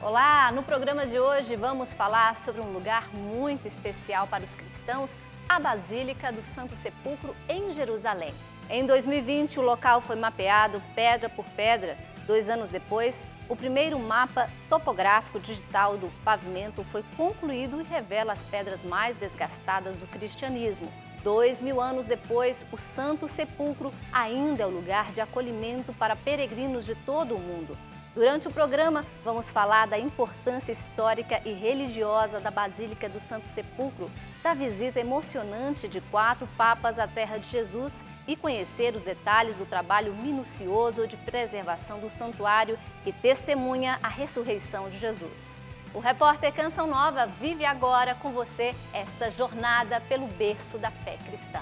Olá! No programa de hoje vamos falar sobre um lugar muito especial para os cristãos, a Basílica do Santo Sepulcro em Jerusalém. Em 2020, o local foi mapeado pedra por pedra. 2 anos depois, o primeiro mapa topográfico digital do pavimento foi concluído e revela as pedras mais desgastadas do cristianismo. 2000 anos depois, o Santo Sepulcro ainda é o lugar de acolhimento para peregrinos de todo o mundo. Durante o programa, vamos falar da importância histórica e religiosa da Basílica do Santo Sepulcro, da visita emocionante de 4 papas à Terra de Jesus e conhecer os detalhes do trabalho minucioso de preservação do santuário que testemunha a ressurreição de Jesus. O repórter Canção Nova vive agora com você essa jornada pelo berço da fé cristã.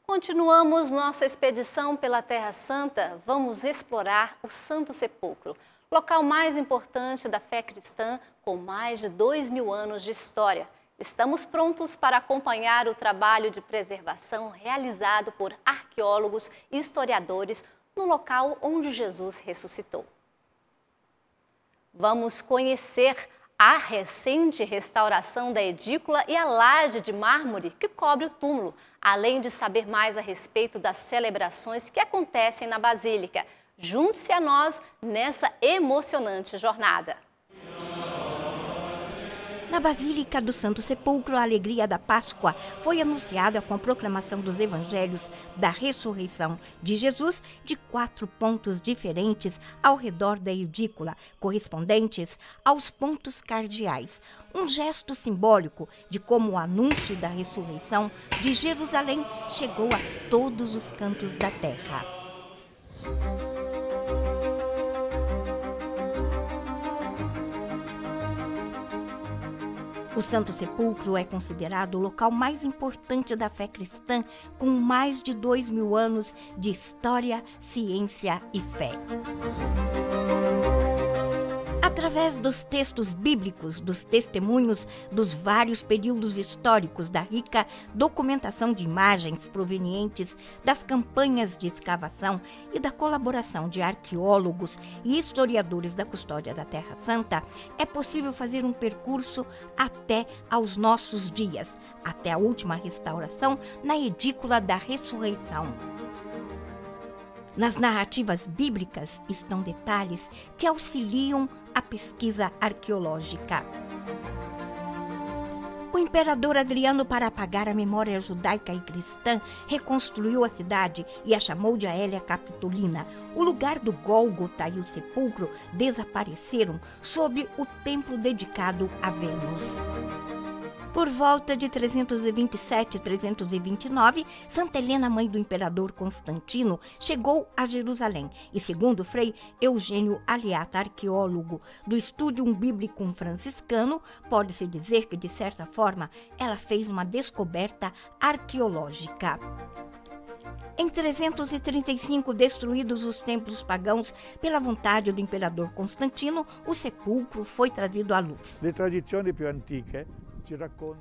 Continuamos nossa expedição pela Terra Santa. Vamos explorar o Santo Sepulcro, local mais importante da fé cristã com mais de 2000 anos de história. Estamos prontos para acompanhar o trabalho de preservação realizado por arqueólogos e historiadores no local onde Jesus ressuscitou. Vamos conhecer a recente restauração da edícula e a laje de mármore que cobre o túmulo, além de saber mais a respeito das celebrações que acontecem na Basílica. Junte-se a nós nessa emocionante jornada. Na Basílica do Santo Sepulcro, a alegria da Páscoa foi anunciada com a proclamação dos evangelhos da ressurreição de Jesus de 4 pontos diferentes ao redor da edícula, correspondentes aos pontos cardeais. Um gesto simbólico de como o anúncio da ressurreição de Jerusalém chegou a todos os cantos da terra. O Santo Sepulcro é considerado o local mais importante da fé cristã, com mais de 2000 anos de história, ciência e fé. Através dos textos bíblicos, dos testemunhos dos vários períodos históricos, da rica documentação de imagens provenientes das campanhas de escavação e da colaboração de arqueólogos e historiadores da custódia da Terra Santa, é possível fazer um percurso até aos nossos dias, até a última restauração na edícula da ressurreição. Nas narrativas bíblicas estão detalhes que auxiliam a pesquisa arqueológica. O imperador Adriano, para apagar a memória judaica e cristã, reconstruiu a cidade e a chamou de Aelia Capitolina. O lugar do Gólgota e o sepulcro desapareceram sob o templo dedicado a Vênus. Por volta de 327 e 329, Santa Helena, mãe do imperador Constantino, chegou a Jerusalém e, segundo Frei Eugênio Aliata, arqueólogo do Studium Biblicum franciscano, pode-se dizer que, de certa forma, ela fez uma descoberta arqueológica. Em 335, destruídos os templos pagãos pela vontade do imperador Constantino, o sepulcro foi trazido à luz.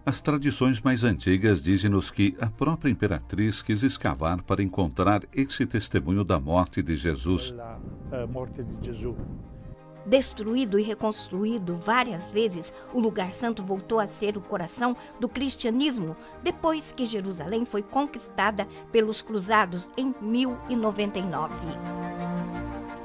As tradições mais antigas dizem-nos que a própria imperatriz quis escavar para encontrar esse testemunho da morte de Jesus. Destruído e reconstruído várias vezes, o lugar santo voltou a ser o coração do cristianismo, depois que Jerusalém foi conquistada pelos cruzados em 1099.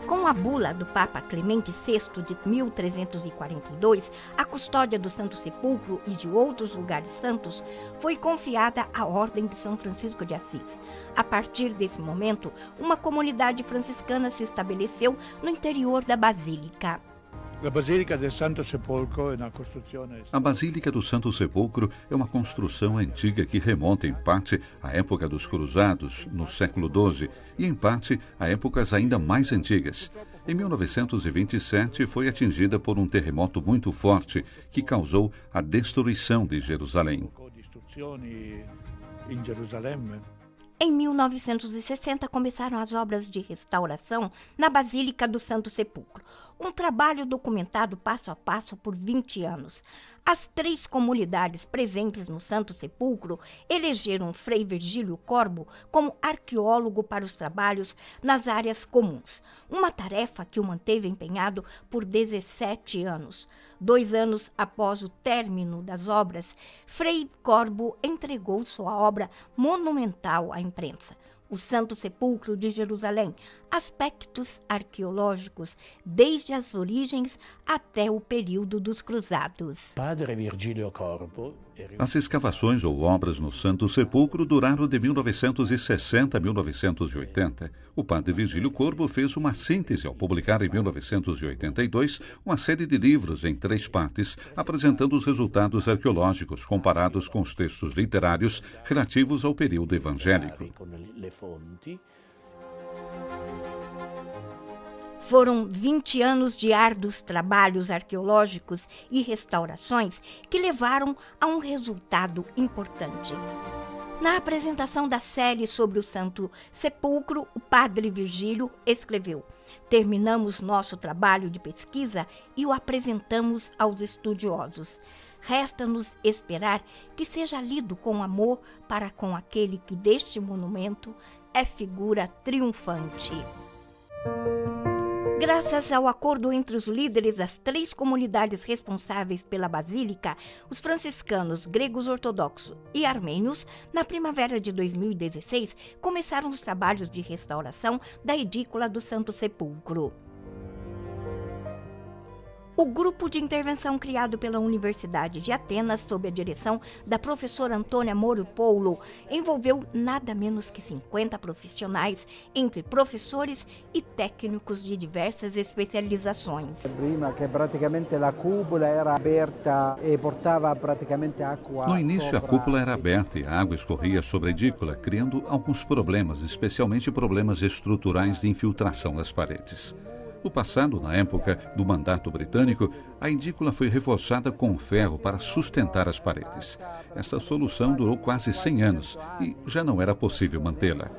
Com a bula do Papa Clemente VI de 1342, a custódia do Santo Sepulcro e de outros lugares santos foi confiada à Ordem de São Francisco de Assis. A partir desse momento, uma comunidade franciscana se estabeleceu no interior da Basílica. A Basílica do Santo Sepulcro é uma construção antiga que remonta em parte à época dos Cruzados, no século XII, e em parte a épocas ainda mais antigas. Em 1927 foi atingida por um terremoto muito forte que causou a destruição de Jerusalém. Em 1960, começaram as obras de restauração na Basílica do Santo Sepulcro. Um trabalho documentado passo a passo por 20 anos. As 3 comunidades presentes no Santo Sepulcro elegeram Frei Virgílio Corbo como arqueólogo para os trabalhos nas áreas comuns, uma tarefa que o manteve empenhado por 17 anos. 2 anos após o término das obras, Frei Corbo entregou sua obra monumental à imprensa, O Santo Sepulcro de Jerusalém, aspectos arqueológicos desde as origens até o período dos Cruzados. Padre Virgílio Corbo. As escavações ou obras no Santo Sepulcro duraram de 1960 a 1980. O padre Virgílio Corbo fez uma síntese ao publicar em 1982 uma série de livros em 3 partes, apresentando os resultados arqueológicos comparados com os textos literários relativos ao período evangélico. Foram 20 anos de árduos trabalhos arqueológicos e restaurações que levaram a um resultado importante. Na apresentação da série sobre o Santo Sepulcro, o padre Virgílio escreveu: "Terminamos nosso trabalho de pesquisa e o apresentamos aos estudiosos. Resta-nos esperar que seja lido com amor para com aquele que deste monumento é figura triunfante." Graças ao acordo entre os líderes das 3 comunidades responsáveis pela basílica, os franciscanos, gregos ortodoxos e armênios, na primavera de 2016, começaram os trabalhos de restauração da edícula do Santo Sepulcro. O grupo de intervenção criado pela Universidade de Atenas, sob a direção da professora Antônia Moro Poulo, envolveu nada menos que 50 profissionais, entre professores e técnicos de diversas especializações. Prima que praticamente a cúpula era aberta e portava praticamente água. No início, a cúpula era aberta e a água escorria sobre a edícula, criando alguns problemas, especialmente problemas estruturais de infiltração nas paredes. No passado, na época do mandato britânico, a edícula foi reforçada com ferro para sustentar as paredes. Essa solução durou quase 100 anos e já não era possível mantê-la.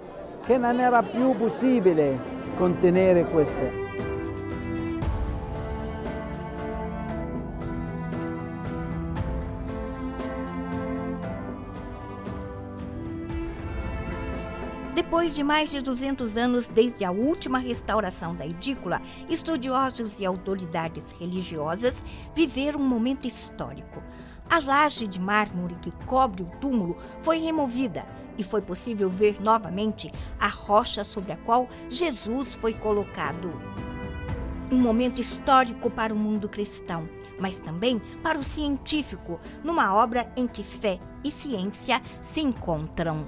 Que não era più possibile contenere queste. Depois de mais de 200 anos desde a última restauração da edícula, estudiosos e autoridades religiosas viveram um momento histórico. A laje de mármore que cobre o túmulo foi removida e foi possível ver novamente a rocha sobre a qual Jesus foi colocado. Um momento histórico para o mundo cristão, mas também para o científico, numa obra em que fé e ciência se encontram.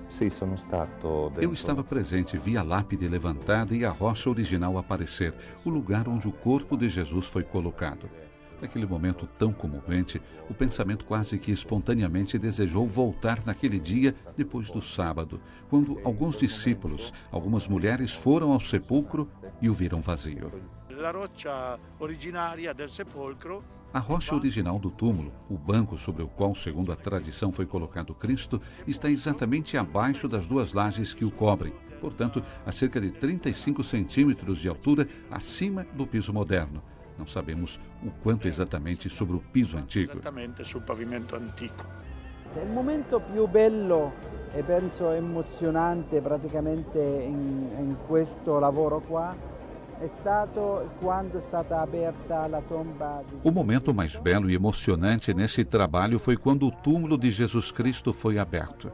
Eu estava presente, vi a lápide levantada e a rocha original aparecer, o lugar onde o corpo de Jesus foi colocado. Naquele momento tão comovente, o pensamento quase que espontaneamente desejou voltar naquele dia depois do sábado, quando alguns discípulos, algumas mulheres foram ao sepulcro e o viram vazio. A rocha original do túmulo, o banco sobre o qual, segundo a tradição, foi colocado Cristo, está exatamente abaixo das 2 lajes que o cobrem, portanto, a cerca de 35 centímetros de altura acima do piso moderno. Não sabemos o quanto exatamente sobre o piso antigo. Exatamente sul pavimento antico. Il momento più bello e penso emozionante praticamente in questo lavoro qua è stato quando è stata aperta la tomba di... O momento mais belo e emocionante nesse trabalho foi quando o túmulo de Jesus Cristo foi aberto.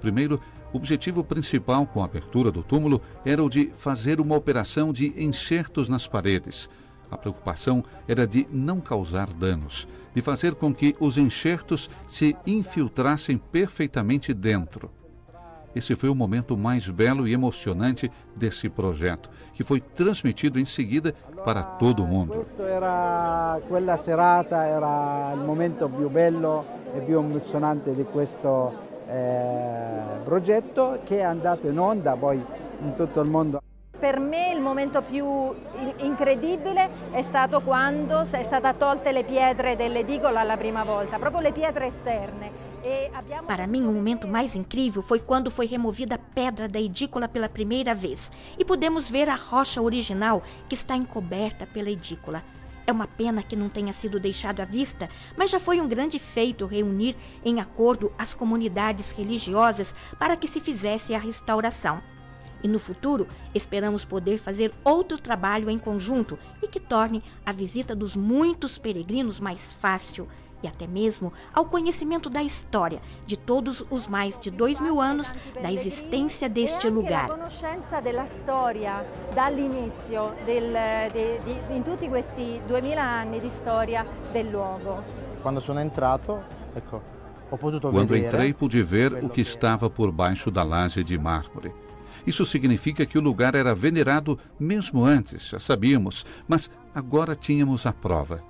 Primeiro, o objetivo principal com a abertura do túmulo era o de fazer uma operação de enxertos nas paredes. A preocupação era de não causar danos, de fazer com que os enxertos se infiltrassem perfeitamente dentro. Esse foi o momento mais belo e emocionante desse projeto, que foi transmitido em seguida para todo o mundo. Quella serata era il momento più bello e più emozionante di questo progetto, che è andato in onda poi in tutto il mondo. Per me il momento più incredibile è stato quando è stata tolte le pietre dell'edicola la prima volta, proprio le pietre esterne. Para mim, o momento mais incrível foi quando foi removida a pedra da edícula pela primeira vez e pudemos ver a rocha original que está encoberta pela edícula. É uma pena que não tenha sido deixado à vista, mas já foi um grande feito reunir em acordo as comunidades religiosas para que se fizesse a restauração. E no futuro, esperamos poder fazer outro trabalho em conjunto e que torne a visita dos muitos peregrinos mais fácil e até mesmo ao conhecimento da história de todos os mais de 2000 anos da existência deste lugar. A conoscenza della storia dall'inizio in tutti questi 2000 anni di storia del luogo. Quando sono entrato, ecco, ho potuto Quando vedere. entrei, pude ver o que estava por baixo da laje de mármore. Isso significa que o lugar era venerado mesmo antes, já sabíamos, mas agora tínhamos a prova.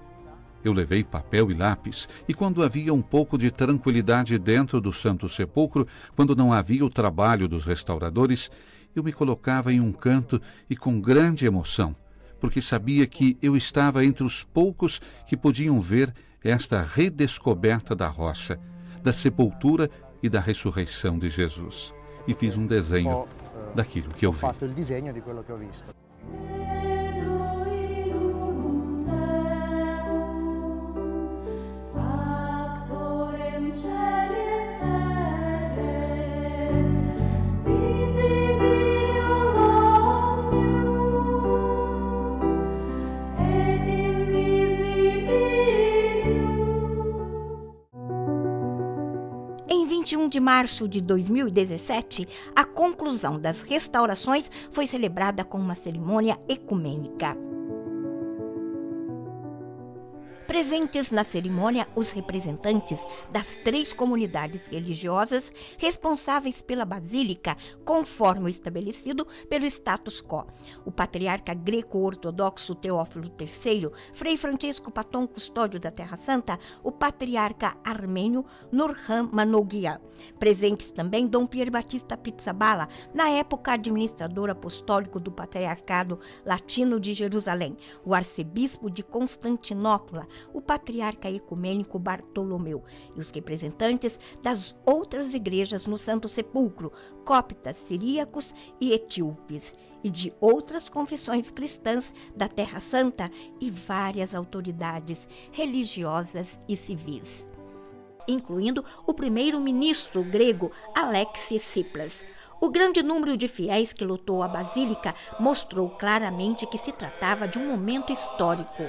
Eu levei papel e lápis, e quando havia um pouco de tranquilidade dentro do Santo Sepulcro, quando não havia o trabalho dos restauradores, eu me colocava em um canto e com grande emoção, porque sabia que eu estava entre os poucos que podiam ver esta redescoberta da rocha, da sepultura e da ressurreição de Jesus. E fiz um desenho daquilo que eu vi. Ho fatto il disegno di quello che ho visto. Em 21 de março de 2017, a conclusão das restaurações foi celebrada com uma cerimônia ecumênica. Presentes na cerimônia, os representantes das 3 comunidades religiosas responsáveis pela basílica, conforme o estabelecido pelo status quo. O patriarca greco-ortodoxo Teófilo III, Frei Francisco Paton, custódio da Terra Santa, o patriarca armênio Nurhan Manoukian. Presentes também Dom Pier Batista Pizzaballa, na época administrador apostólico do Patriarcado Latino de Jerusalém, o arcebispo de Constantinopla, o patriarca ecumênico Bartolomeu e os representantes das outras igrejas no Santo Sepulcro, coptas, siríacos e etíopes, e de outras confissões cristãs da Terra Santa e várias autoridades religiosas e civis, incluindo o primeiro-ministro grego Alexis Tsipras. O grande número de fiéis que lotou a Basílica mostrou claramente que se tratava de um momento histórico.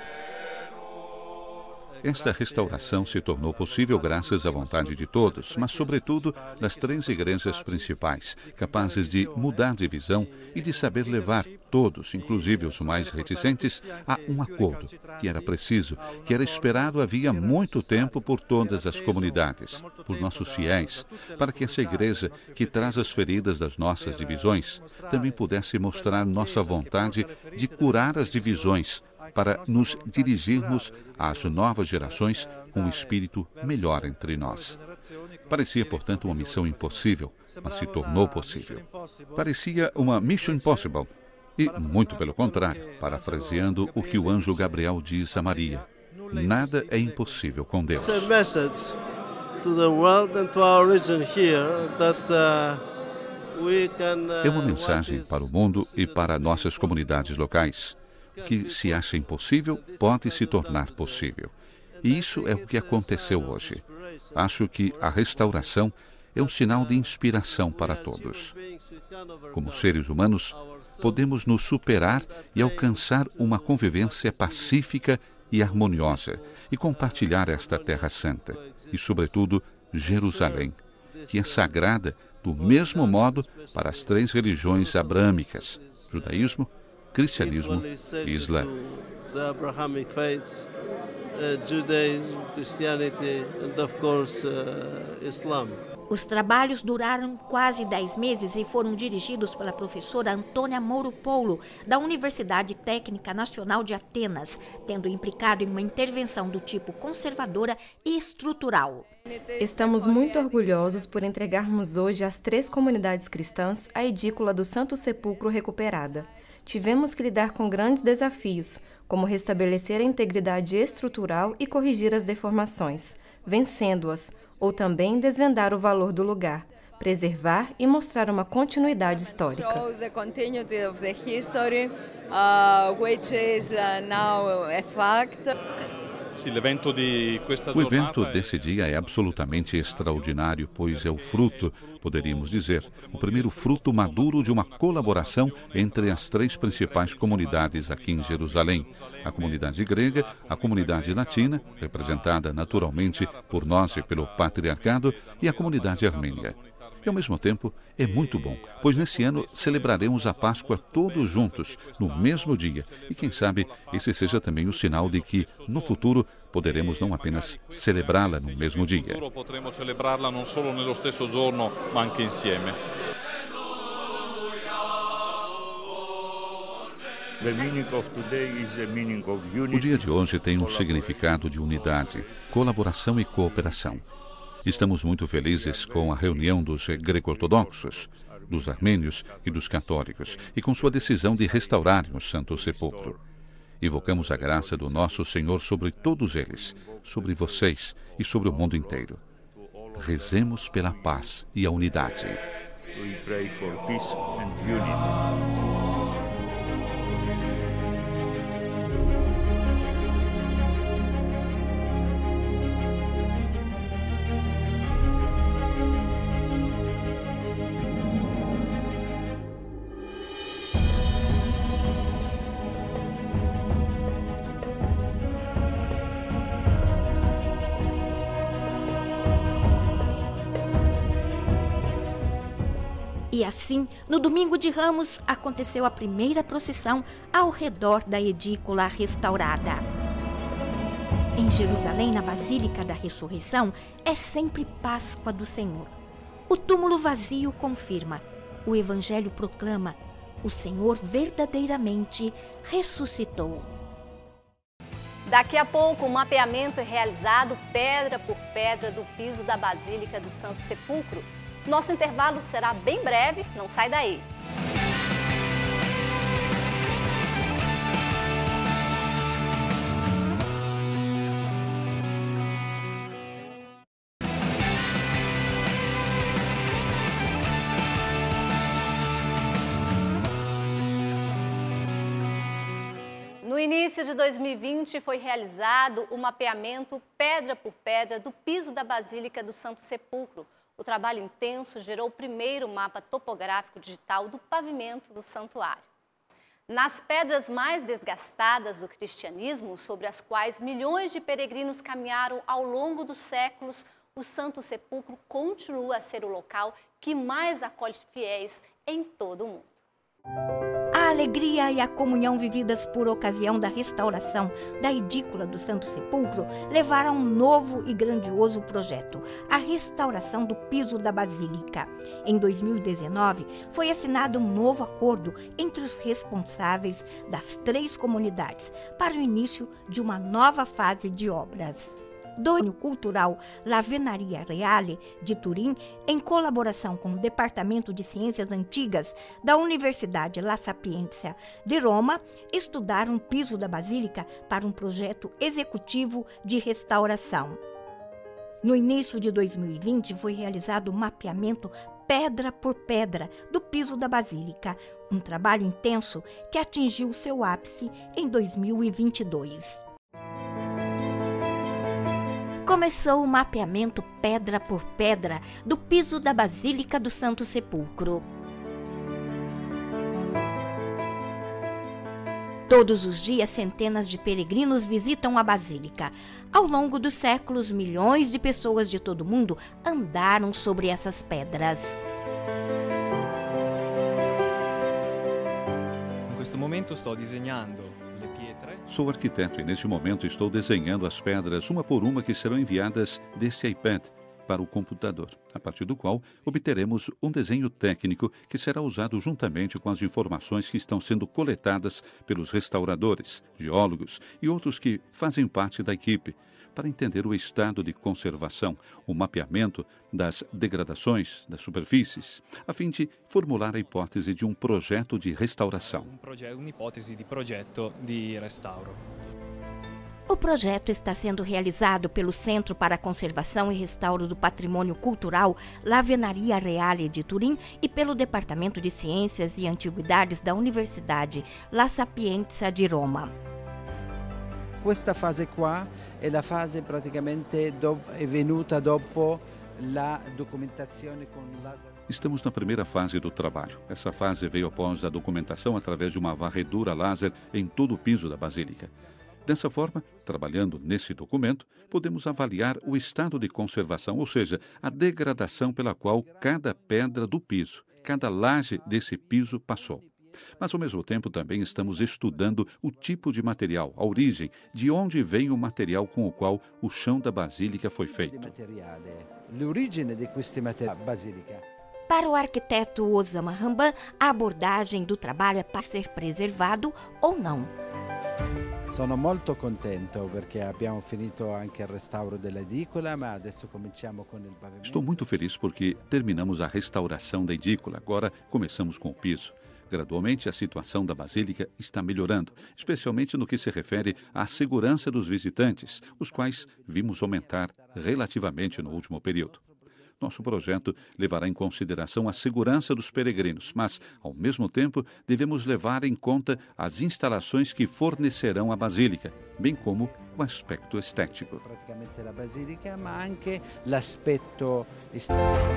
Esta restauração se tornou possível graças à vontade de todos, mas sobretudo das 3 igrejas principais, capazes de mudar de visão e de saber levar todos, inclusive os mais reticentes, a um acordo, que era preciso, que era esperado havia muito tempo por todas as comunidades, por nossos fiéis, para que essa igreja, que traz as feridas das nossas divisões, também pudesse mostrar nossa vontade de curar as divisões, para nos dirigirmos às novas gerações com um espírito melhor entre nós. Parecia, portanto, uma missão impossível, mas se tornou possível. Parecia uma mission impossible, e, muito pelo contrário, parafraseando o que o anjo Gabriel diz a Maria, nada é impossível com Deus. É uma mensagem para o mundo e para nossas comunidades locais. Que se acha impossível, pode se tornar possível. E isso é o que aconteceu hoje. Acho que a restauração é um sinal de inspiração para todos. Como seres humanos, podemos nos superar e alcançar uma convivência pacífica e harmoniosa e compartilhar esta Terra Santa e, sobretudo, Jerusalém, que é sagrada do mesmo modo para as 3 religiões abrâmicas, judaísmo, cristianismo e islã. Os trabalhos duraram quase 10 meses e foram dirigidos pela professora Antônia Mouropoulo, da Universidade Técnica Nacional de Atenas, tendo implicado em uma intervenção do tipo conservadora e estrutural. Estamos muito orgulhosos por entregarmos hoje às 3 comunidades cristãs a edícula do Santo Sepulcro recuperada. Tivemos que lidar com grandes desafios, como restabelecer a integridade estrutural e corrigir as deformações, vencendo-as, ou também desvendar o valor do lugar, preservar e mostrar uma continuidade histórica. O evento desse dia é absolutamente extraordinário, pois é o fruto, poderíamos dizer, o primeiro fruto maduro de uma colaboração entre as três principais comunidades aqui em Jerusalém: a comunidade grega, a comunidade latina, representada naturalmente por nós e pelo patriarcado, e a comunidade armênia. E, ao mesmo tempo, é muito bom, pois nesse ano celebraremos a Páscoa todos juntos, no mesmo dia. E quem sabe esse seja também o sinal de que, no futuro, poderemos não apenas celebrá-la no mesmo dia. Potremo celebrarla non solo nello stesso giorno, ma anche insieme. O dia de hoje tem um significado de unidade, colaboração e cooperação. Estamos muito felizes com a reunião dos greco-ortodoxos, dos armênios e dos católicos, e com sua decisão de restaurarem o Santo Sepulcro. Invocamos a graça do nosso Senhor sobre todos eles, sobre vocês e sobre o mundo inteiro. Rezemos pela paz e a unidade. We pray for peace and unity. E assim, no domingo de Ramos, aconteceu a primeira procissão ao redor da edícula restaurada. Em Jerusalém, na Basílica da Ressurreição, é sempre Páscoa do Senhor. O túmulo vazio confirma, o Evangelho proclama, o Senhor verdadeiramente ressuscitou. Daqui a pouco, o mapeamento é realizado pedra por pedra do piso da Basílica do Santo Sepulcro. Nosso intervalo será bem breve, não sai daí. No início de 2020, foi realizado o mapeamento pedra por pedra do piso da Basílica do Santo Sepulcro. O trabalho intenso gerou o primeiro mapa topográfico digital do pavimento do santuário. Nas pedras mais desgastadas do cristianismo, sobre as quais milhões de peregrinos caminharam ao longo dos séculos, o Santo Sepulcro continua a ser o local que mais acolhe fiéis em todo o mundo. A alegria e a comunhão vividas por ocasião da restauração da edícula do Santo Sepulcro levaram a um novo e grandioso projeto, a restauração do piso da Basílica. Em 2019, foi assinado um novo acordo entre os responsáveis das três comunidades para o início de uma nova fase de obras. Do Núcleo Cultural Lavenaria Reale de Turim, em colaboração com o Departamento de Ciências Antigas da Universidade La Sapienza de Roma, estudaram o piso da Basílica para um projeto executivo de restauração. No início de 2020, foi realizado o mapeamento pedra por pedra do piso da Basílica, um trabalho intenso que atingiu seu ápice em 2022. Começou o mapeamento pedra por pedra do piso da Basílica do Santo Sepulcro. Todos os dias, centenas de peregrinos visitam a Basílica. Ao longo dos séculos, milhões de pessoas de todo o mundo andaram sobre essas pedras. In questo momento sto disegnando le pietre. Sou arquiteto e neste momento estou desenhando as pedras uma por uma que serão enviadas desse iPad para o computador, a partir do qual obteremos um desenho técnico que será usado juntamente com as informações que estão sendo coletadas pelos restauradores, geólogos e outros que fazem parte da equipe, para entender o estado de conservação, o mapeamento das degradações das superfícies, a fim de formular a hipótese de um projeto de restauração. Un'ipotesi di progetto di restauro. O O projeto está sendo realizado pelo Centro para a Conservação e Restauro do Patrimônio Cultural Lavenaria Reale de Turim e pelo Departamento de Ciências e Antiguidades da Universidade La Sapienza di Roma. Questa fase qua è la fase praticamente è venuta dopo la documentazione con laser. Estamos na primeira fase do trabalho. Essa fase veio após a documentação através de uma varredura laser em todo o piso da Basílica. Dessa forma, trabalhando nesse documento, podemos avaliar o estado de conservação, ou seja, a degradação pela qual cada pedra do piso, cada laje desse piso passou. Mas, ao mesmo tempo, também estamos estudando o tipo de material, a origem, de onde vem o material com o qual o chão da Basílica foi feito. L'origine di questi materiali basilica. Para o arquiteto Osama Ramban, a abordagem do trabalho é para ser preservado ou não. Sono molto contento perché abbiamo finito anche il restauro dell'edicola, ma adesso cominciamo con il pavimento. Estou muito feliz porque terminamos a restauração da edícula, agora começamos com o piso. Gradualmente, a situação da Basílica está melhorando, especialmente no que se refere à segurança dos visitantes, os quais vimos aumentar relativamente no último período. Nosso projeto levará em consideração a segurança dos peregrinos, mas, ao mesmo tempo, devemos levar em conta as instalações que fornecerão a Basílica, bem como o aspecto estético. Praticamente a Basílica, ma anche l'aspetto estético.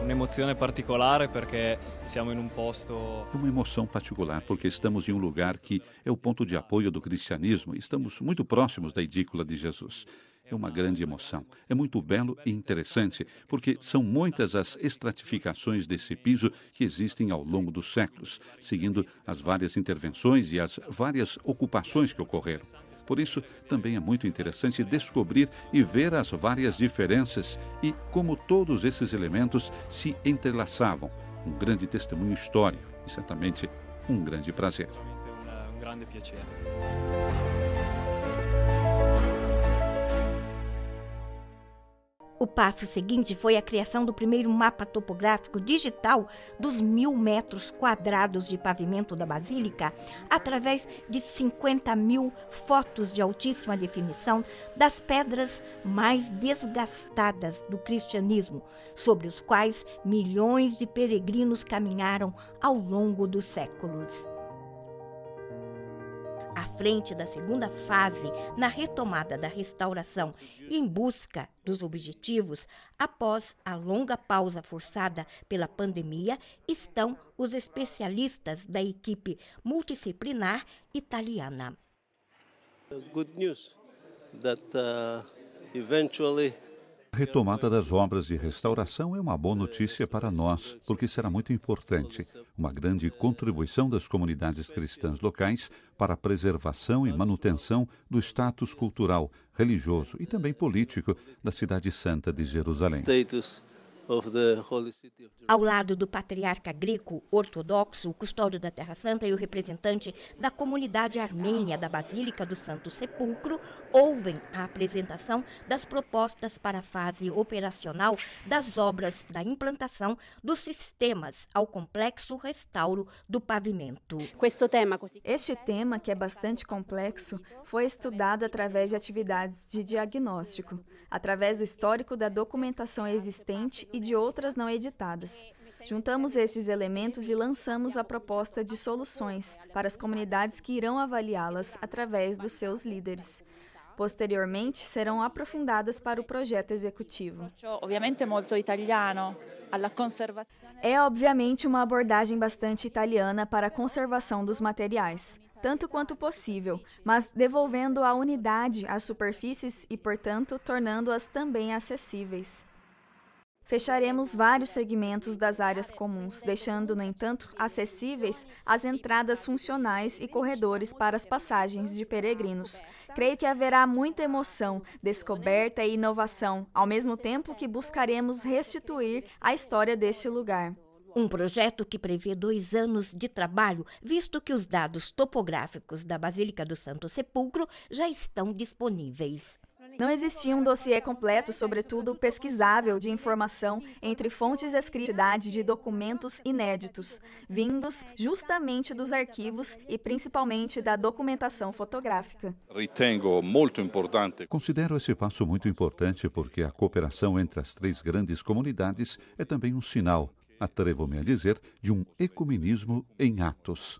Un'emozione particolare perché siamo in un posto... É uma emoção particular porque estamos em um lugar que é o ponto de apoio do cristianismo e estamos muito próximos da edícula de Jesus. É uma grande emoção. É muito belo e interessante, porque são muitas as estratificações desse piso que existem ao longo dos séculos, seguindo as várias intervenções e as várias ocupações que ocorreram. Por isso, também é muito interessante descobrir e ver as várias diferenças e como todos esses elementos se entrelaçavam. Um grande testemunho histórico e, certamente, um grande prazer. Un grande piacere. O passo seguinte foi a criação do primeiro mapa topográfico digital dos 1.000 metros quadrados de pavimento da Basílica, através de 50.000 fotos de altíssima definição das pedras mais desgastadas do cristianismo, sobre os quais milhões de peregrinos caminharam ao longo dos séculos. À frente da segunda fase, na retomada da restauração e em busca dos objetivos, após a longa pausa forçada pela pandemia, estão os especialistas da equipe multidisciplinar italiana. Good news that eventually A retomada das obras de restauração é uma boa notícia para nós, porque será muito importante, uma grande contribuição das comunidades cristãs locais para a preservação e manutenção do status cultural, religioso e também político da Cidade Santa de Jerusalém. Ao lado do patriarca greco ortodoxo, o custódio da Terra Santa e o representante da comunidade armênia da Basílica do Santo Sepulcro, ouvem a apresentação das propostas para a fase operacional das obras da implantação dos sistemas ao complexo restauro do pavimento. Este tema, que é bastante complexo, foi estudado através de atividades de diagnóstico, através do histórico da documentação existente e de outras não editadas. Juntamos esses elementos e lançamos a proposta de soluções para as comunidades que irão avaliá-las através dos seus líderes. Posteriormente, serão aprofundadas para o projeto executivo. É obviamente uma abordagem bastante italiana para a conservação dos materiais, tanto quanto possível, mas devolvendo a unidade às superfícies e, portanto, tornando-as também acessíveis. Fecharemos vários segmentos das áreas comuns, deixando, no entanto, acessíveis as entradas funcionais e corredores para as passagens de peregrinos. Creio que haverá muita emoção, descoberta e inovação, ao mesmo tempo que buscaremos restituir a história deste lugar. Um projeto que prevê 2 anos de trabalho, visto que os dados topográficos da Basílica do Santo Sepulcro já estão disponíveis. Não existia um dossiê completo, sobretudo pesquisável, de informação entre fontes escritas de documentos inéditos, vindos justamente dos arquivos e principalmente da documentação fotográfica. Considero esse passo muito importante porque a cooperação entre as três grandes comunidades é também um sinal, atrevo-me a dizer, de um ecumenismo em atos.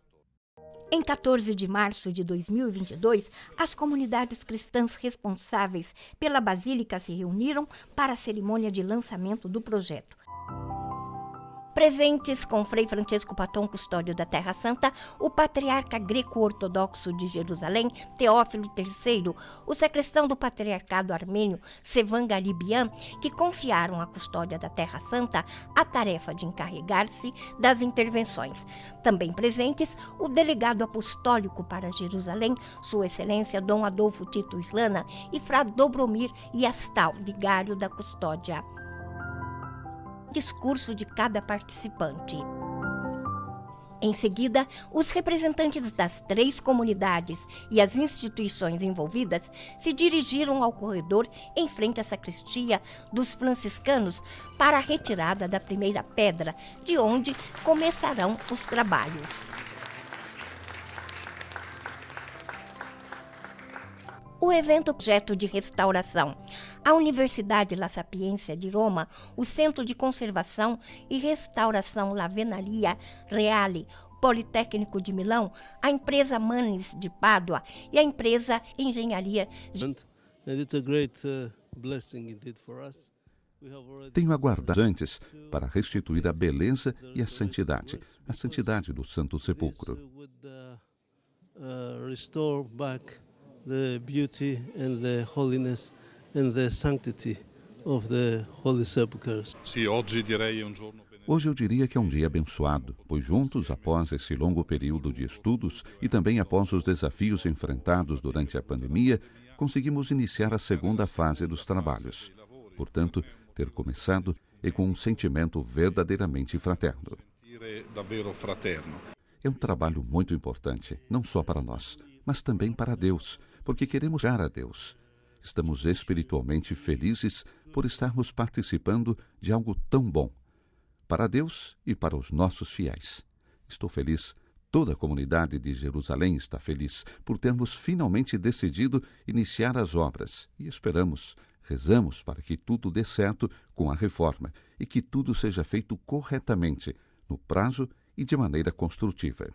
Em 14 de março de 2022, as comunidades cristãs responsáveis pela Basílica se reuniram para a cerimônia de lançamento do projeto. Presentes com Frei Francisco Paton, custódio da Terra Santa, o patriarca greco-ortodoxo de Jerusalém, Teófilo III, o sacristão do patriarcado armênio, Sevan Galibian, que confiaram à custódia da Terra Santa a tarefa de encarregar-se das intervenções. Também presentes, o delegado apostólico para Jerusalém, Sua Excelência Dom Adolfo Tito Irlana, e Frá Dobromir Yastal, vigário da custódia. Discurso de cada participante. Em seguida, os representantes das três comunidades e as instituições envolvidas se dirigiram ao corredor em frente à sacristia dos franciscanos para a retirada da primeira pedra, de onde começarão os trabalhos. O evento projeto de restauração. A Universidade La Sapienza de Roma, o Centro de Conservação e Restauração La Venaria Reale, o Politécnico de Milão, a empresa Manis de Pádua e a empresa Engenharia. Tenho aguardado antes para restituir a beleza e a santidade do Santo Sepulcro. The beauty and the holiness and the sanctity of the Holy Sepulchres. Hoje eu diria que é um dia abençoado, pois juntos, após esse longo período de estudos e também após os desafios enfrentados durante a pandemia, conseguimos iniciar a segunda fase dos trabalhos. Portanto, ter começado e com um sentimento verdadeiramente fraterno. É um trabalho muito importante, não só para nós, mas também para Deus, porque queremos dar a Deus. Estamos espiritualmente felizes por estarmos participando de algo tão bom, para Deus e para os nossos fiéis. Estou feliz, toda a comunidade de Jerusalém está feliz por termos finalmente decidido iniciar as obras e rezamos para que tudo dê certo com a reforma e que tudo seja feito corretamente, no prazo e de maneira construtiva.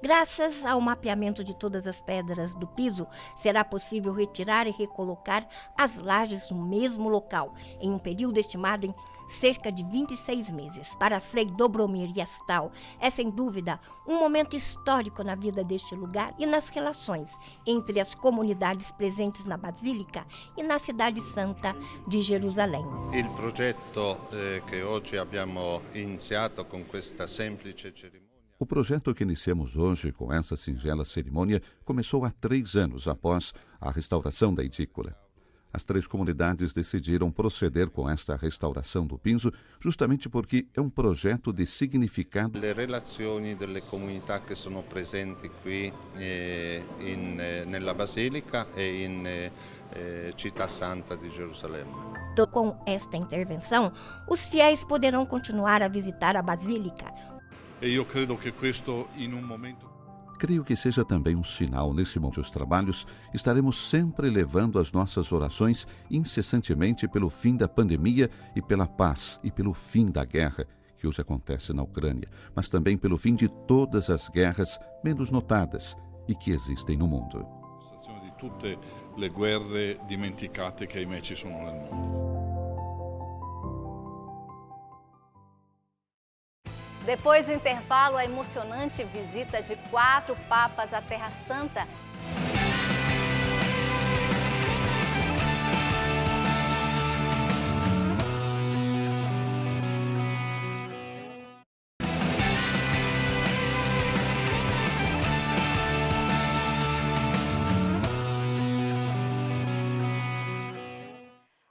Graças ao mapeamento de todas as pedras do piso, será possível retirar e recolocar as lajes no mesmo local, em um período estimado em cerca de 26 meses. Para Frei Dobromir Yastal, é sem dúvida um momento histórico na vida deste lugar e nas relações entre as comunidades presentes na Basílica e na Cidade Santa de Jerusalém. Il progetto che oggi abbiamo iniziato con questa semplice cerimônia. O projeto que iniciamos hoje com essa singela cerimônia começou há 3 anos após a restauração da edícula. As 3 comunidades decidiram proceder com esta restauração do piso justamente porque é um projeto de significado. Le relazioni delle comunità che sono presenti qui nella Basilica e in Città Santa de Jerusalém. Com esta intervenção, os fiéis poderão continuar a visitar a Basílica. Creio que seja também um sinal, nesse momento dos trabalhos, estaremos sempre levando as nossas orações incessantemente pelo fim da pandemia e pela paz e pelo fim da guerra que hoje acontece na Ucrânia, mas também pelo fim de todas as guerras menos notadas e que existem no mundo. De tutte le guerre dimenticate che ahimè ci sono nel mondo. Depois do intervalo, a emocionante visita de 4 papas à Terra Santa.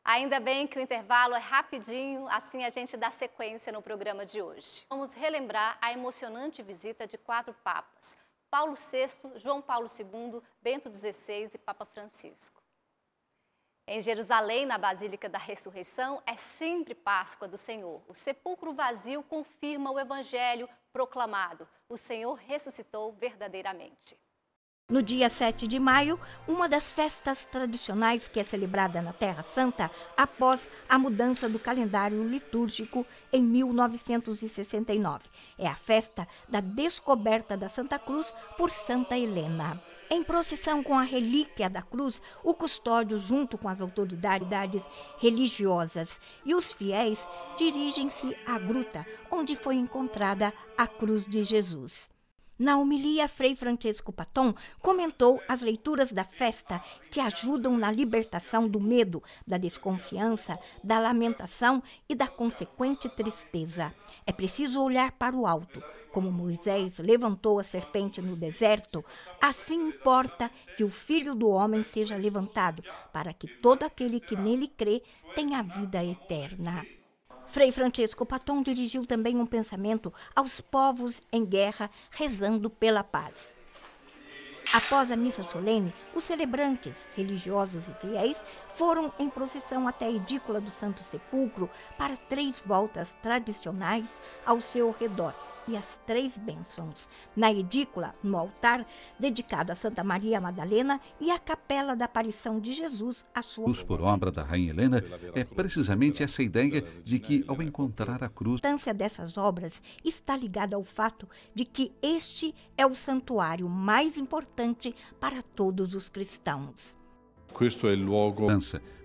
Ainda bem que o intervalo é rapidinho, assim a gente dá sequência no programa de hoje. Vamos relembrar a emocionante visita de 4 papas: Paulo VI, João Paulo II, Bento XVI e Papa Francisco. Em Jerusalém, na Basílica da Ressurreição, é sempre Páscoa do Senhor. O sepulcro vazio confirma o evangelho proclamado. O Senhor ressuscitou verdadeiramente. No dia 7 de maio, uma das festas tradicionais que é celebrada na Terra Santa após a mudança do calendário litúrgico em 1969. É a festa da descoberta da Santa Cruz por Santa Helena. Em procissão com a relíquia da cruz, o custódio, junto com as autoridades religiosas e os fiéis, dirigem-se à gruta onde foi encontrada a cruz de Jesus. Na homilia, Frei Francesco Patton comentou as leituras da festa que ajudam na libertação do medo, da desconfiança, da lamentação e da consequente tristeza. É preciso olhar para o alto. Como Moisés levantou a serpente no deserto, assim importa que o Filho do Homem seja levantado, para que todo aquele que nele crê tenha a vida eterna. Frei Francesco Patton dirigiu também um pensamento aos povos em guerra, rezando pela paz. Após a missa solene, os celebrantes, religiosos e fiéis, foram em procissão até a edícula do Santo Sepulcro para 3 voltas tradicionais ao seu redor e as 3 bênçãos. Na edícula, no altar dedicado a Santa Maria Madalena e a capela da aparição de Jesus, a sua cruz por obra da Rainha Helena, é precisamente essa ideia de que, ao encontrar a cruz, a importância dessas obras está ligada ao fato de que este é o santuário mais importante para todos os cristãos. Questo è il luogo,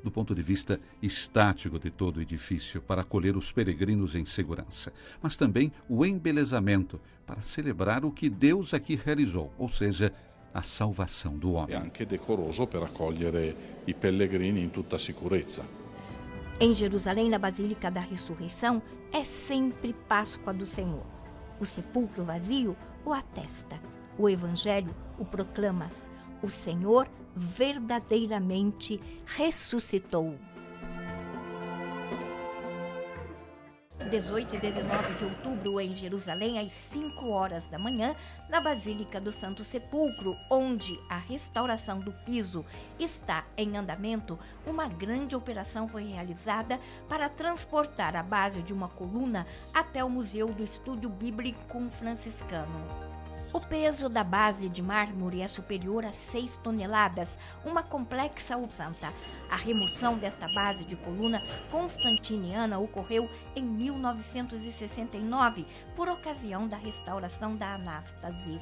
do ponto de vista estático de todo o edifício, para acolher os peregrinos em segurança, mas também o embelezamento, para celebrar o que Deus aqui realizou, ou seja, a salvação do homem. E anche decoroso per accogliere i pellegrini in tutta sicurezza. Em Jerusalém, na Basílica da Ressurreição, é sempre Páscoa do Senhor. O sepulcro vazio o atesta, o Evangelho o proclama. O Senhor verdadeiramente ressuscitou. 18 e 19 de outubro, em Jerusalém, às 5 horas da manhã, na Basílica do Santo Sepulcro, onde a restauração do piso está em andamento, uma grande operação foi realizada para transportar a base de uma coluna até o Museu do Estudo Bíblico Franciscano. O peso da base de mármore é superior a 6 toneladas, uma complexa santa. A remoção desta base de coluna constantiniana ocorreu em 1969, por ocasião da restauração da Anástasis.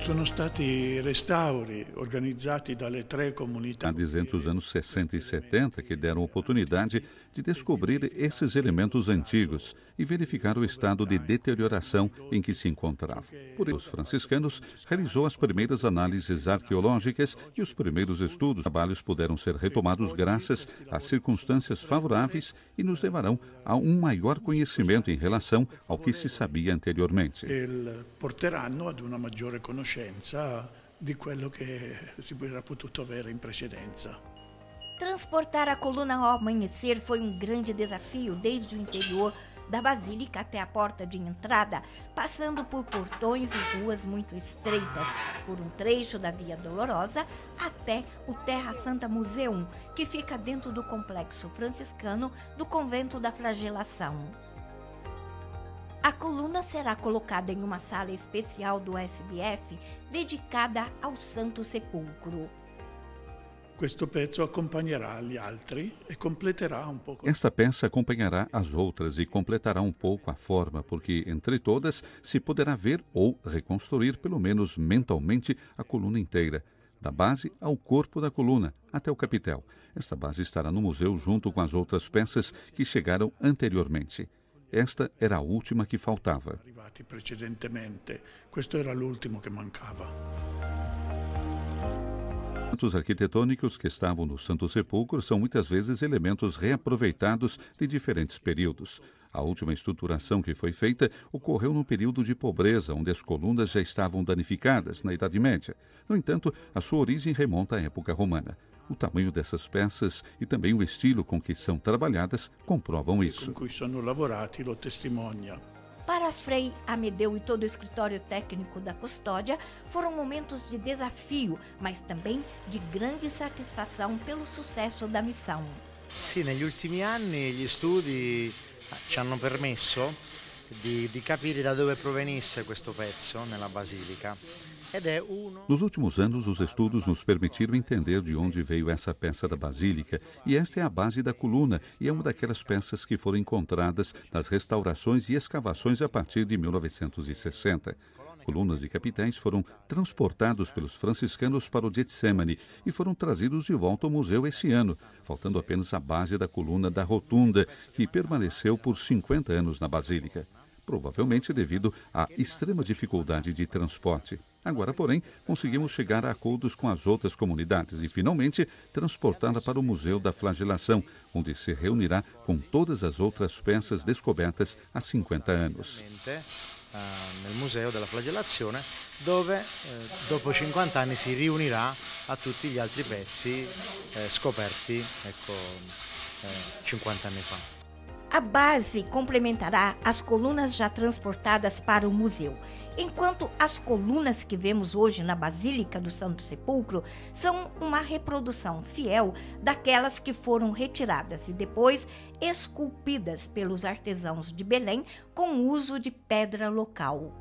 Sono stati restauri organizzati dalle 3 comunità. Entre os anos 60 e 70 que deram oportunidade de descobrir esses elementos antigos e verificar o estado de deterioração em que se encontravam. Por isso, os franciscanos realizou as primeiras análises arqueológicas e os primeiros estudos. Os trabalhos puderam ser retomados graças às circunstâncias favoráveis e nos levarão a um maior conhecimento em relação ao que se sabia anteriormente. Porteranno ad una maggiore conoscenza di quello che si era potuto avere in precedenza. Transportar a coluna ao amanhecer foi um grande desafio, desde o interior da Basílica até a porta de entrada, passando por portões e ruas muito estreitas, por um trecho da Via Dolorosa até o Terra Santa Museum, que fica dentro do complexo franciscano do Convento da Flagelação. A coluna será colocada em uma sala especial do SBF dedicada ao Santo Sepulcro. Questo pezzo acompanherà gli altri e completerà um pouco. Esta peça acompanhará as outras e completará um pouco a forma, porque entre todas se poderá ver ou reconstruir, pelo menos mentalmente, a coluna inteira, da base ao corpo da coluna, até o capitel. Esta base estará no museu junto com as outras peças que chegaram anteriormente. Esta era a última que faltava. Arrivati precedentemente, questo era l'ultimo che mancava. Os arquitetônicos que estavam no Santo Sepulcro são muitas vezes elementos reaproveitados de diferentes períodos. A última estruturação que foi feita ocorreu num período de pobreza, onde as colunas já estavam danificadas na Idade Média. No entanto, a sua origem remonta à época romana. O tamanho dessas peças e também o estilo com que são trabalhadas comprovam isso. Com cui sono lavorati lo testimonia. Para Frei Amedeu e todo o escritório técnico da custódia, foram momentos de desafio, mas também de grande satisfação pelo sucesso da missão. Sì, negli ultimi anni gli studi ci hanno permesso di capire da dove provenisse questo pezzo nella basilica. Nos últimos anos, os estudos nos permitiram entender de onde veio essa peça da Basílica, e esta é a base da coluna, e é uma daquelas peças que foram encontradas nas restaurações e escavações a partir de 1960. Colunas e capitéis foram transportados pelos franciscanos para o Getsemane e foram trazidos de volta ao museu esse ano, faltando apenas a base da coluna da rotunda, que permaneceu por 50 anos na Basílica, provavelmente devido à extrema dificuldade de transporte. Agora, porém, conseguimos chegar a acordos com as outras comunidades e, finalmente, transportá-la para o Museu da Flagelação, onde se reunirá com todas as outras peças descobertas há 50 anos. Nel Museo della Flagellazione, dove dopo 50 anni si riunirà a tutti gli altri pezzi scoperti 50 anni fa. A base complementará as colunas já transportadas para o museu, enquanto as colunas que vemos hoje na Basílica do Santo Sepulcro são uma reprodução fiel daquelas que foram retiradas e depois esculpidas pelos artesãos de Belém com uso de pedra local.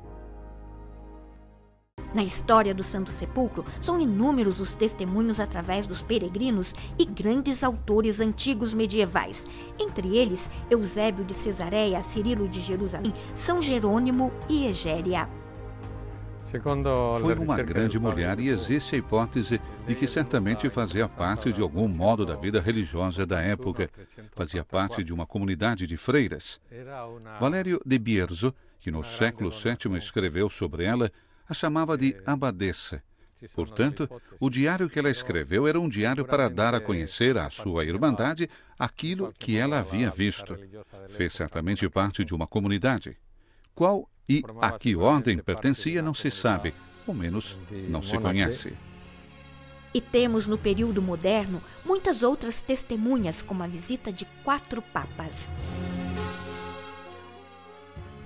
Na história do Santo Sepulcro, são inúmeros os testemunhos através dos peregrinos e grandes autores antigos medievais, entre eles Eusébio de Cesareia, Cirilo de Jerusalém, São Jerônimo e Egéria. Foi uma grande mulher e existe a hipótese de que certamente fazia parte de algum modo da vida religiosa da época. Fazia parte de uma comunidade de freiras. Valério de Bierzo, que no século VII escreveu sobre ela, a chamava de abadesa. Portanto, o diário que ela escreveu era um diário para dar a conhecer à sua irmandade aquilo que ela havia visto. Fez certamente parte de uma comunidade. Qual e a que ordem pertencia não se sabe, ou menos não se conhece. E temos no período moderno muitas outras testemunhas, como a visita de 4 papas.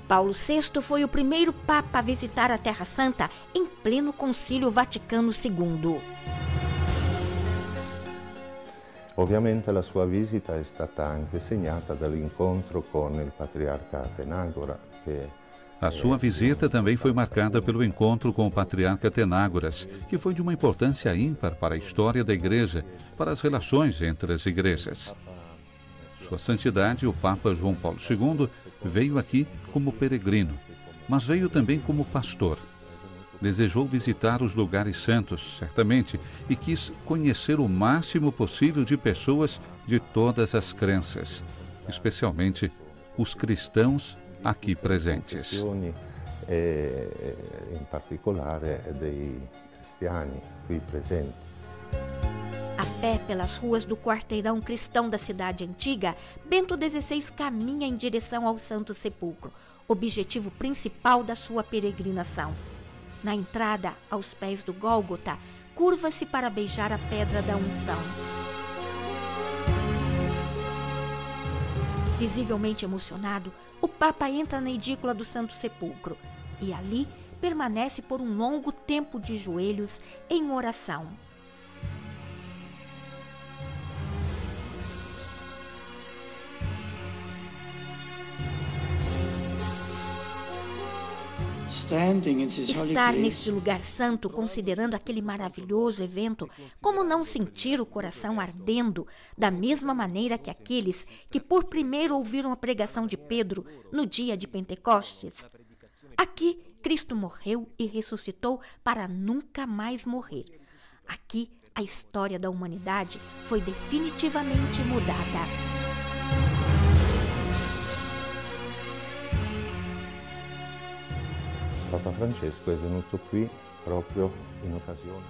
Paulo VI foi o primeiro papa a visitar a Terra Santa em pleno Concílio Vaticano II. Ovviamente la sua visita è stata anche segnata dall'incontro con il patriarca Atenagora, che A sua visita também foi marcada pelo encontro com o patriarca Atenágoras, que foi de uma importância ímpar para a história da Igreja, para as relações entre as igrejas. Sua Santidade, o Papa João Paulo II, veio aqui como peregrino, mas veio também como pastor. Desejou visitar os lugares santos, certamente, e quis conhecer o máximo possível de pessoas de todas as crenças, especialmente os cristãos aqui presentes. Em particular dei cristiani qui presenti. A pé pelas ruas do quarteirão cristão da cidade antiga, Bento XVI caminha em direção ao Santo Sepulcro, objetivo principal da sua peregrinação. Na entrada, aos pés do Gólgota, curva-se para beijar a pedra da unção. Visivelmente emocionado, o Papa entra na edícula do Santo Sepulcro e ali permanece por um longo tempo de joelhos em oração. Estar nesse lugar santo, considerando aquele maravilhoso evento, como não sentir o coração ardendo da mesma maneira que aqueles que por primeiro ouviram a pregação de Pedro no dia de Pentecostes? Aqui, Cristo morreu e ressuscitou para nunca mais morrer. Aqui, a história da humanidade foi definitivamente mudada. Papa Francesco è venuto qui proprio in occasione.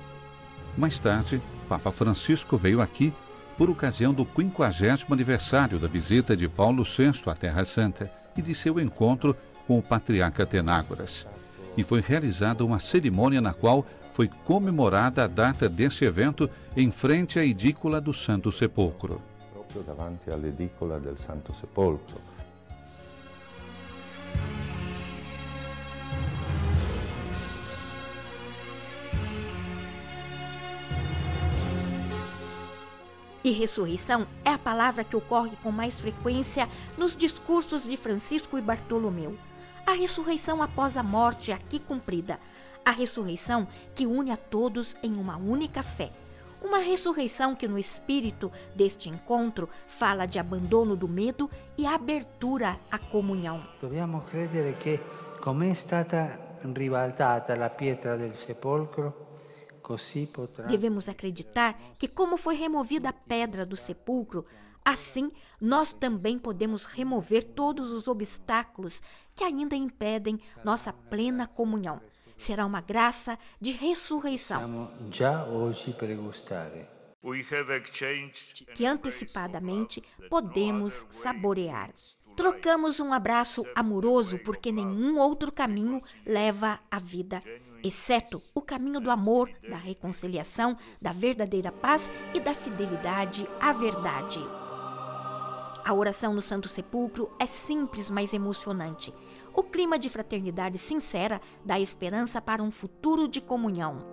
Mais tarde, Papa Francisco veio aqui por ocasião do 50º aniversário da visita de Paulo VI à Terra Santa e de seu encontro com o patriarca Atenágoras. E foi realizada uma cerimônia na qual foi comemorada a data desse evento em frente à edícula do Santo Sepulcro. Proprio davanti all'edicola del Santo Sepolcro. E ressurreição é a palavra que ocorre com mais frequência nos discursos de Francisco e Bartolomeu. A ressurreição após a morte aqui cumprida. A ressurreição que une a todos em uma única fé. Uma ressurreição que no espírito deste encontro fala de abandono do medo e abertura à comunhão. Dobbiamo credere che, come è stata ribaltata la pietra del sepolcro, così potrà... Devemos acreditar que, como foi removida a pedra do sepulcro, assim nós também podemos remover todos os obstáculos que ainda impedem nossa plena comunhão. Será uma graça de ressurreição que antecipadamente podemos saborear. Trocamos um abraço amoroso porque nenhum outro caminho leva à vida, exceto o caminho do amor, da reconciliação, da verdadeira paz e da fidelidade à verdade. A oração no Santo Sepulcro é simples, mas emocionante. O clima de fraternidade sincera dá esperança para um futuro de comunhão.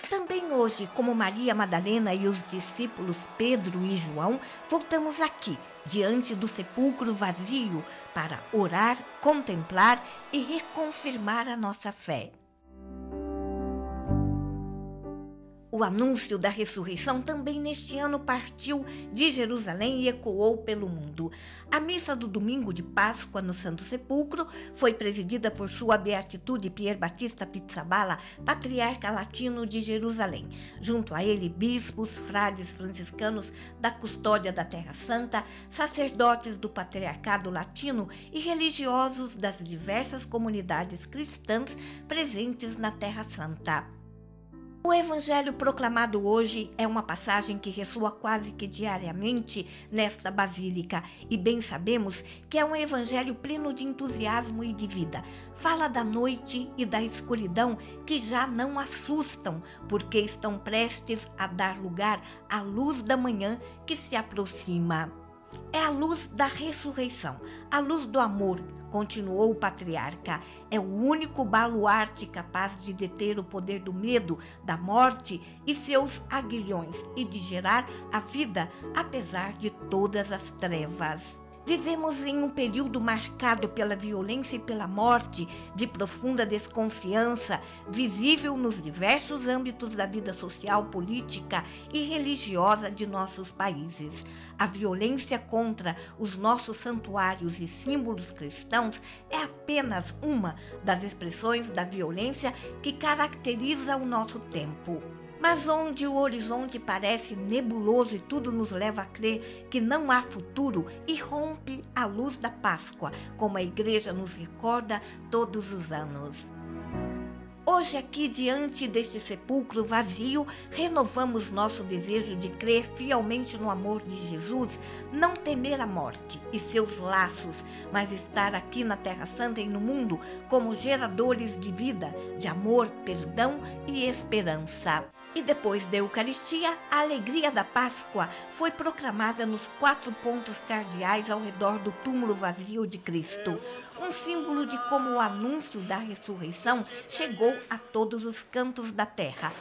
Também hoje, como Maria Madalena e os discípulos Pedro e João, voltamos aqui, diante do sepulcro vazio, para orar, contemplar e reconfirmar a nossa fé. O anúncio da ressurreição também neste ano partiu de Jerusalém e ecoou pelo mundo. A missa do domingo de Páscoa no Santo Sepulcro foi presidida por sua beatitude Pier Battista Pizzaballa, patriarca latino de Jerusalém. Junto a ele, bispos, frades franciscanos da Custódia da Terra Santa, sacerdotes do patriarcado latino e religiosos das diversas comunidades cristãs presentes na Terra Santa. O evangelho proclamado hoje é uma passagem que ressoa quase que diariamente nesta basílica e bem sabemos que é um evangelho pleno de entusiasmo e de vida. Fala da noite e da escuridão que já não assustam porque estão prestes a dar lugar à luz da manhã que se aproxima. É a luz da ressurreição, a luz do amor, continuou o patriarca. É o único baluarte capaz de deter o poder do medo, da morte e seus aguilhões e de gerar a vida, apesar de todas as trevas. Vivemos em um período marcado pela violência e pela morte, de profunda desconfiança, visível nos diversos âmbitos da vida social, política e religiosa de nossos países. A violência contra os nossos santuários e símbolos cristãos é apenas uma das expressões da violência que caracteriza o nosso tempo. Mas onde o horizonte parece nebuloso e tudo nos leva a crer que não há futuro, irrompe a luz da Páscoa, como a Igreja nos recorda todos os anos. Hoje, aqui diante deste sepulcro vazio, renovamos nosso desejo de crer fielmente no amor de Jesus, não temer a morte e seus laços, mas estar aqui na Terra Santa e no mundo como geradores de vida, de amor, perdão e esperança. E depois da Eucaristia, a alegria da Páscoa foi proclamada nos 4 pontos cardeais ao redor do túmulo vazio de Cristo, um símbolo de como o anúncio da ressurreição chegou a todos os cantos da terra.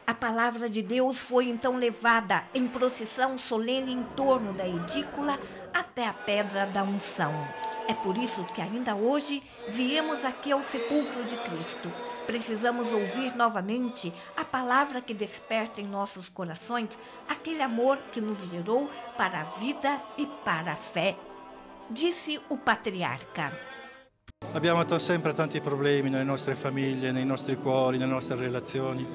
A palavra de Deus foi então levada em procissão solene em torno da edícula até a pedra da unção. É por isso que ainda hoje viemos aqui ao sepulcro de Cristo. Precisamos ouvir novamente a palavra que desperta em nossos corações aquele amor que nos gerou para a vida e para a fé, disse o patriarca. Abbiamo sempre tanti problemi nelle nostre famiglie, nei nostri cuori, nelle nostre relazioni.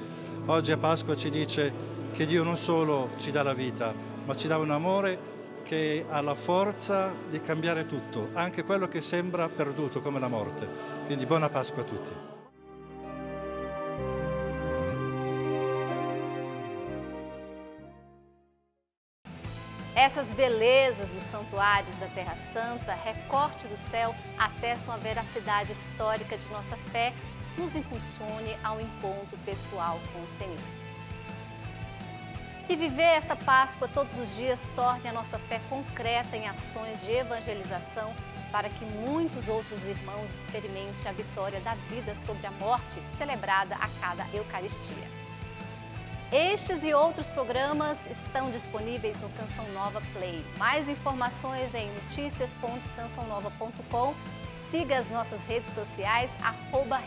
Oggi a Pasqua ci dice che Dio non solo ci dà la vita, ma ci dà un amore che ha la forza di cambiare tutto, anche quello che sembra perduto come la morte. Quindi buona Pasqua a tutti. Essas belezas dos santuários da Terra Santa, recorte do céu, atestam a veracidade histórica de nossa fé, nos impulsione ao encontro pessoal com o Senhor. E viver essa Páscoa todos os dias torne a nossa fé concreta em ações de evangelização para que muitos outros irmãos experimentem a vitória da vida sobre a morte, celebrada a cada Eucaristia. Estes e outros programas estão disponíveis no Canção Nova Play. Mais informações em noticias.cançãonova.com. Siga as nossas redes sociais,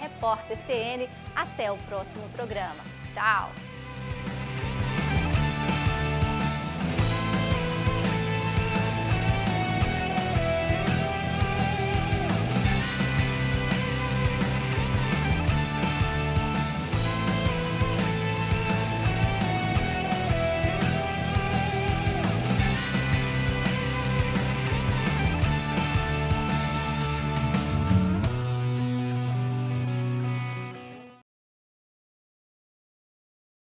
@repórtercn. Até o próximo programa. Tchau!